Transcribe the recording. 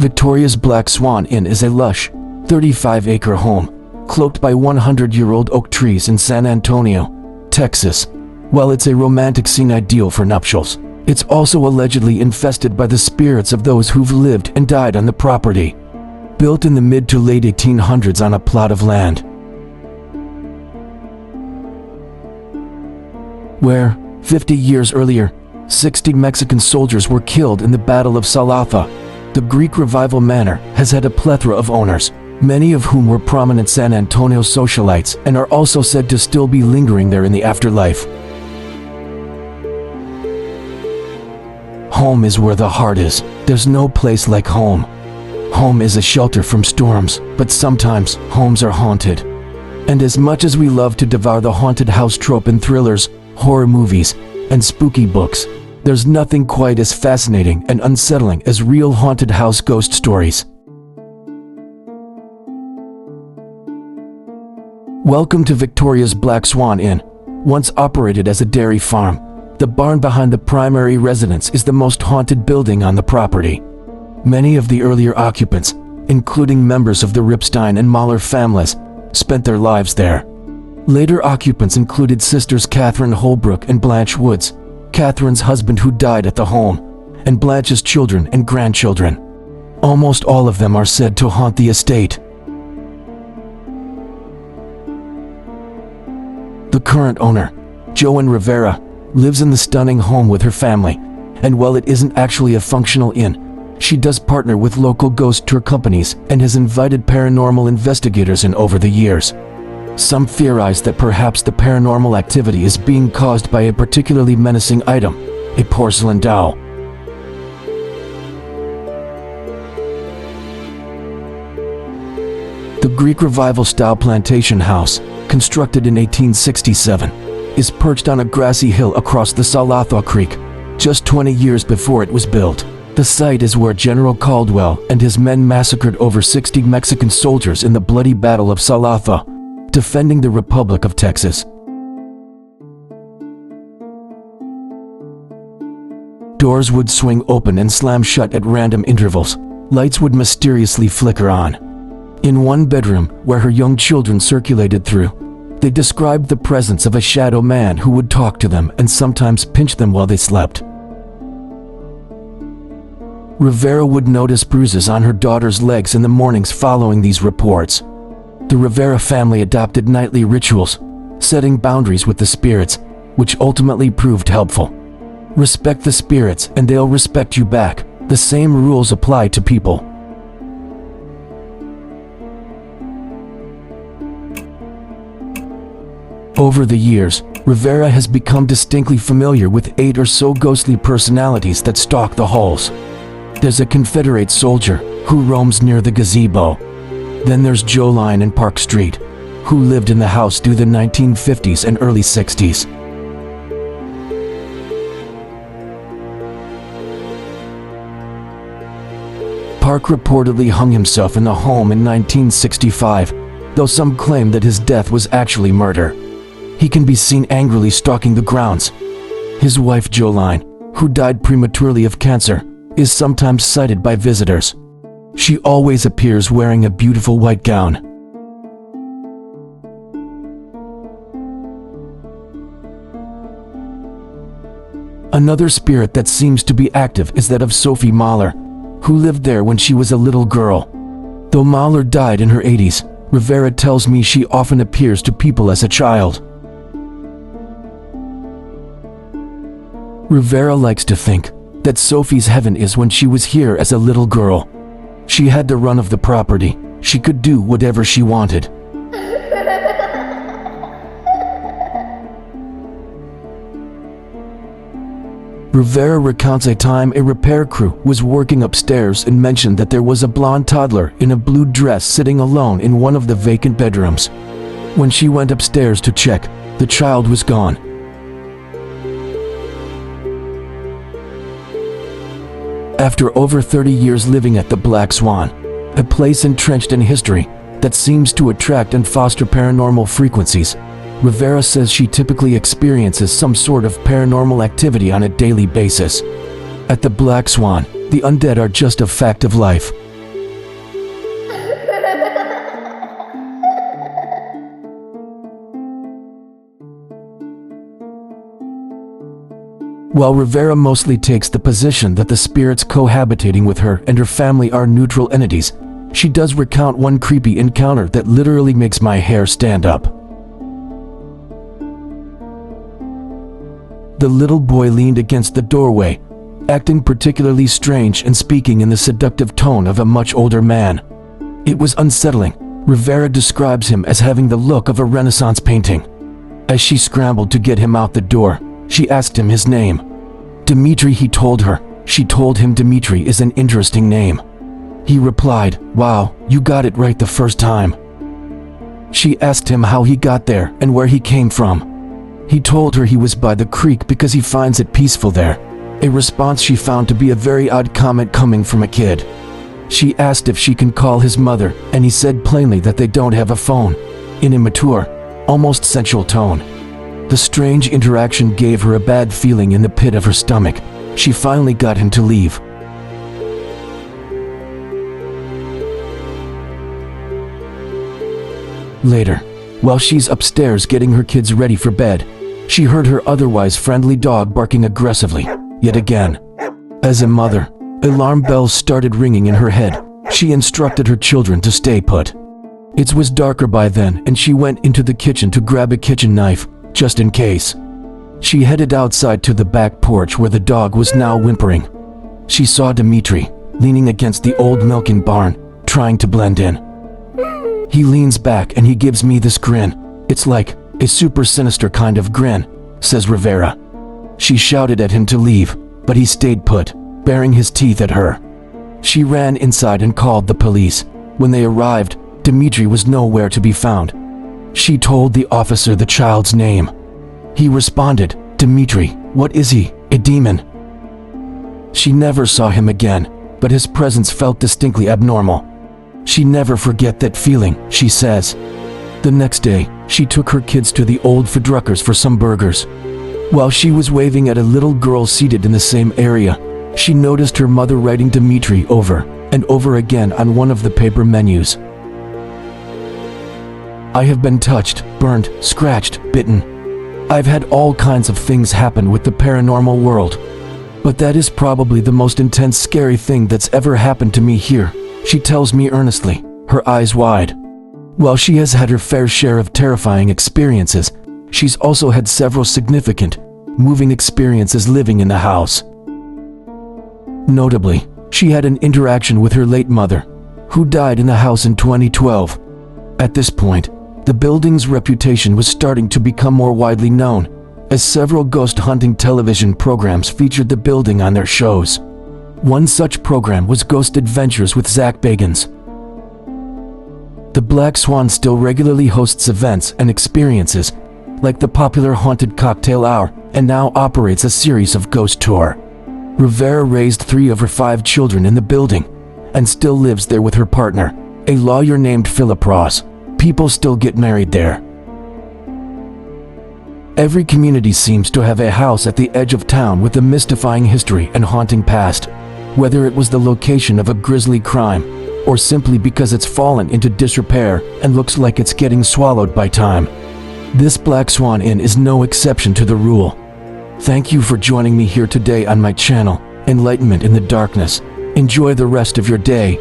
Victoria's Black Swan Inn is a lush, 35-acre home, cloaked by 100-year-old oak trees in San Antonio, Texas. While it's a romantic scene ideal for nuptials, it's also allegedly infested by the spirits of those who've lived and died on the property. Built in the mid to late 1800s on a plot of land where, 50 years earlier, 60 Mexican soldiers were killed in the Battle of Salafa, the Greek Revival Manor has had a plethora of owners, many of whom were prominent San Antonio socialites and are also said to still be lingering there in the afterlife. Home is where the heart is. There's no place like home. Home is a shelter from storms, but sometimes homes are haunted. And as much as we love to devour the haunted house trope in thrillers, horror movies, and spooky books, there's nothing quite as fascinating and unsettling as real haunted house ghost stories. Welcome to Victoria's Black Swan Inn. Once operated as a dairy farm, the barn behind the primary residence is the most haunted building on the property. Many of the earlier occupants, including members of the Ripstein and Mahler families, spent their lives there. Later occupants included sisters Catherine Holbrook and Blanche Woods, Catherine's husband who died at the home, and Blanche's children and grandchildren. Almost all of them are said to haunt the estate. The current owner, Joan Rivera, lives in the stunning home with her family, and while it isn't actually a functional inn, she does partner with local ghost tour companies and has invited paranormal investigators in over the years. Some theorize that perhaps the paranormal activity is being caused by a particularly menacing item, a porcelain doll. The Greek Revival-style plantation house, constructed in 1867, is perched on a grassy hill across the Salafa Creek, just 20 years before it was built. The site is where General Caldwell and his men massacred over 60 Mexican soldiers in the bloody Battle of Salafa, defending the Republic of Texas. Doors would swing open and slam shut at random intervals. Lights would mysteriously flicker on. In one bedroom, where her young children circulated through, they described the presence of a shadow man who would talk to them and sometimes pinch them while they slept. Rivera would notice bruises on her daughter's legs in the mornings following these reports. The Rivera family adopted nightly rituals, setting boundaries with the spirits, which ultimately proved helpful. Respect the spirits and they'll respect you back. The same rules apply to people. Over the years, Rivera has become distinctly familiar with 8 or so ghostly personalities that stalk the halls. There's a Confederate soldier who roams near the gazebo. Then there's Joline in Park Street, who lived in the house through the 1950s and early 60s. Park reportedly hung himself in the home in 1965, though some claim that his death was actually murder. He can be seen angrily stalking the grounds. His wife Joline, who died prematurely of cancer, is sometimes sighted by visitors. She always appears wearing a beautiful white gown. Another spirit that seems to be active is that of Sophie Mahler, who lived there when she was a little girl. Though Mahler died in her 80s, Rivera tells me she often appears to people as a child. Rivera likes to think that Sophie's heaven is when she was here as a little girl. She had the run of the property. She could do whatever she wanted. Rivera recounts a time a repair crew was working upstairs and mentioned that there was a blonde toddler in a blue dress sitting alone in one of the vacant bedrooms. When she went upstairs to check, the child was gone. After over 30 years living at the Black Swan, a place entrenched in history that seems to attract and foster paranormal frequencies, Rivera says she typically experiences some sort of paranormal activity on a daily basis. At the Black Swan, the undead are just a fact of life. While Rivera mostly takes the position that the spirits cohabitating with her and her family are neutral entities, she does recount one creepy encounter that literally makes my hair stand up. The little boy leaned against the doorway, acting particularly strange and speaking in the seductive tone of a much older man. It was unsettling. Rivera describes him as having the look of a Renaissance painting. As she scrambled to get him out the door, she asked him his name. Dimitri, he told her. She told him Dimitri is an interesting name. He replied, "Wow, you got it right the first time." She asked him how he got there and where he came from. He told her he was by the creek because he finds it peaceful there, a response she found to be a very odd comment coming from a kid. She asked if she can call his mother, and he said plainly that they don't have a phone, in a mature, almost sensual tone. The strange interaction gave her a bad feeling in the pit of her stomach. She finally got him to leave. Later, while she's upstairs getting her kids ready for bed, she heard her otherwise friendly dog barking aggressively, yet again. As a mother, alarm bells started ringing in her head. She instructed her children to stay put. It was darker by then, and she went into the kitchen to grab a kitchen knife, just in case. She headed outside to the back porch where the dog was now whimpering. She saw Dimitri, leaning against the old milking barn, trying to blend in. He leans back and he gives me this grin. It's like a super sinister kind of grin, says Rivera. She shouted at him to leave, but he stayed put, baring his teeth at her. She ran inside and called the police. When they arrived, Dimitri was nowhere to be found. She told the officer the child's name. He responded, "Dimitri, what is he, a demon?" She never saw him again, but his presence felt distinctly abnormal. She never forget that feeling, she says. The next day, she took her kids to the old Fedruckers for some burgers. While she was waving at a little girl seated in the same area, she noticed her mother writing Dimitri over and over again on one of the paper menus. I have been touched, burned, scratched, bitten. I've had all kinds of things happen with the paranormal world. But that is probably the most intense, scary thing that's ever happened to me here, she tells me earnestly, her eyes wide. While she has had her fair share of terrifying experiences, she's also had several significant, moving experiences living in the house. Notably, she had an interaction with her late mother, who died in the house in 2012. At this point, the building's reputation was starting to become more widely known, as several ghost hunting television programs featured the building on their shows. One such program was Ghost Adventures with Zach Bagans. The Black Swan still regularly hosts events and experiences, like the popular Haunted Cocktail Hour, and now operates a series of ghost tour. Rivera raised 3 of her 5 children in the building, and still lives there with her partner, a lawyer named Philip Ross. People still get married there. Every community seems to have a house at the edge of town with a mystifying history and haunting past, whether it was the location of a grisly crime, or simply because it's fallen into disrepair and looks like it's getting swallowed by time. This Black Swan Inn is no exception to the rule. Thank you for joining me here today on my channel, Enlightenment in the Darkness. Enjoy the rest of your day.